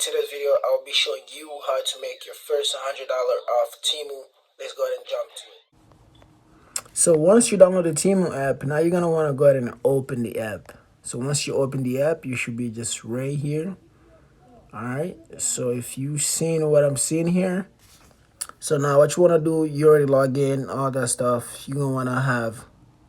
In today's video, I'll be showing you how to make your first $100 off Temu. Let's go ahead and jump to it. So once you download the Temu app, now you're going to want to go ahead and open the app. So once you open the app, you should be just right here. Alright, so if you've seen what I'm seeing here, so now what you want to do, you already log in, all that stuff. You're going to want to have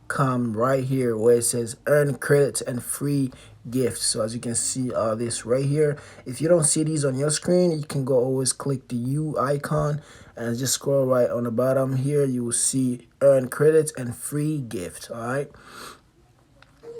come right here where it says earn credits and free gifts. So as you can see this right here, if you don't see these on your screen, you can go always click the U icon and just scroll right on the bottom here. You will see earn credits and free gift. All right,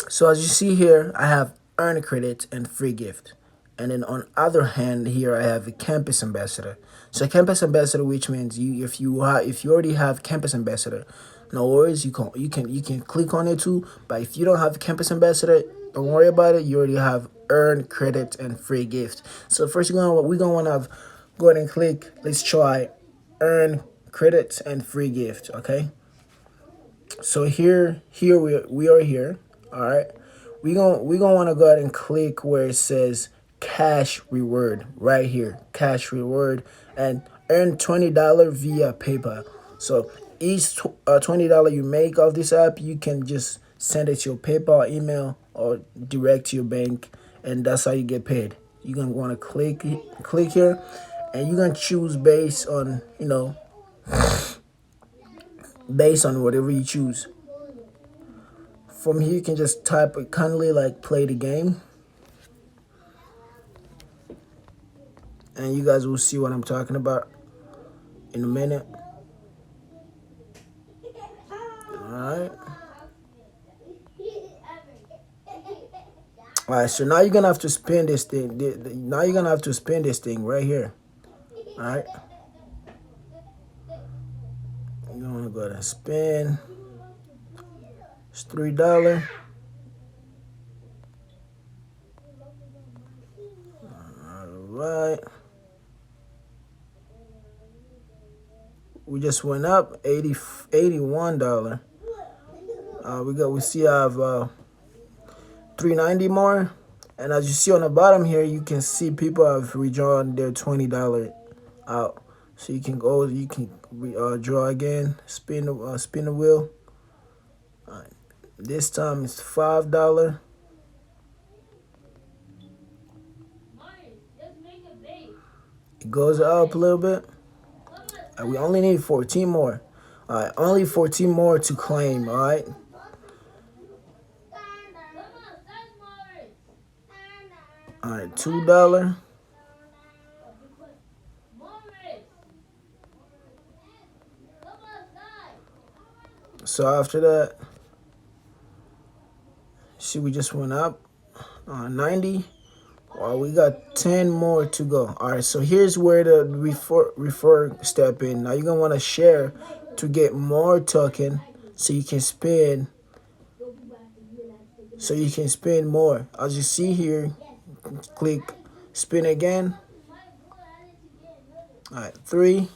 so as you see here, I have earn credits and free gift. And then on other hand here, I have a campus ambassador. So campus ambassador, which means if you already have campus ambassador, no worries, you can click on it too. But if you don't have campus ambassador, don't worry about it. You already have earn credit and free gift. So first we're gonna want to go ahead and click. Let's try earn credits and free gift. Okay. So here we are here. All right. We gonna want to go ahead and click where it says cash reward right here, cash reward, and earn $20 via PayPal. So each $20 you make off this app, you can just send it to your PayPal email or direct to your bank, and that's how you get paid. You're gonna want to click here, and you're gonna choose based on based on whatever you choose. From here you can just type it kindly like play the game, and you guys will see what I'm talking about in a minute. Alright, so now you're gonna have to spin this thing. Now you're gonna have to spin this thing right here. Alright, you're gonna go ahead and spin. It's $3. Alright, we just went up $81. We still have $3.90 more, and as you see on the bottom here, you can see people have redrawn their $20 out. So you can draw again, spin the wheel. This time it's $5. It goes up a little bit. We only need 14 more. All right, only 14 more to claim. All right. All right, $2. So after that, see, we just went up 90. Well, we got 10 more to go. All right, so here's where the refer step in. Now you're gonna want to share to get more token, so you can spin. So you can spin more. As you see here, click spin again. All right, 3.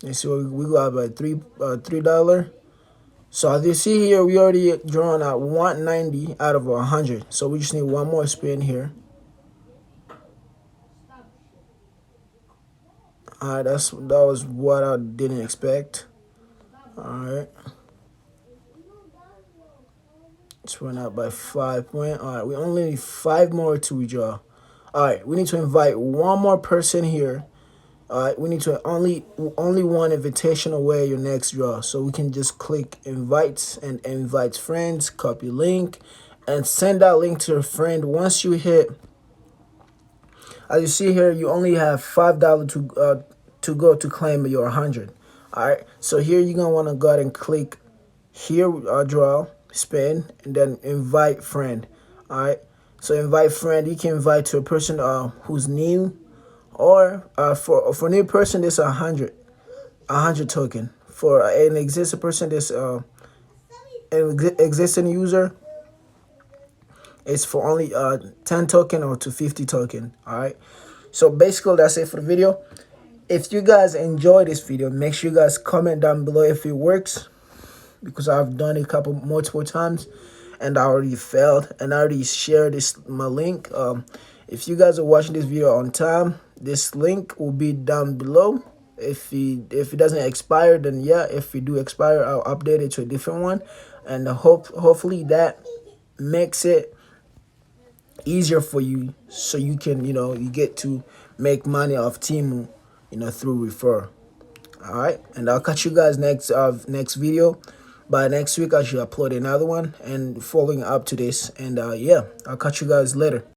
And so we got about $3. So as you see here, we already drawn out 190 out of 100. So we just need one more spin here. All right, that was what I didn't expect. All right, it's went out by 5 points. All right, we only need 5 more to withdraw. All right, we need to invite one more person here. All right, we need to only one invitation away your next draw. So we can just click invites and invite friends, copy link, and send that link to a friend. Once you hit, as you see here, you only have $5 to go to claim your 100. All right, so here you're gonna want to go ahead and click here, draw, spin, and then invite friend. All right, so invite friend, you can invite to a person who's new, or for new person, this 100 token. For an existing person, this an existing user, it's for only 10 token or to 50 token. All right, so basically that's it for the video. If you guys enjoyed this video, make sure you guys comment down below if it works. because I've done it multiple times, and I already failed, and I already shared my link. If you guys are watching this video on time, this link will be down below. If it doesn't expire, then yeah. If it do expire, I'll update it to a different one, and hopefully that makes it easier for you, so you can you get to make money off Temu, through refer. All right, and I'll catch you guys next video. By next week, I should upload another one and following up to this. And yeah, I'll catch you guys later.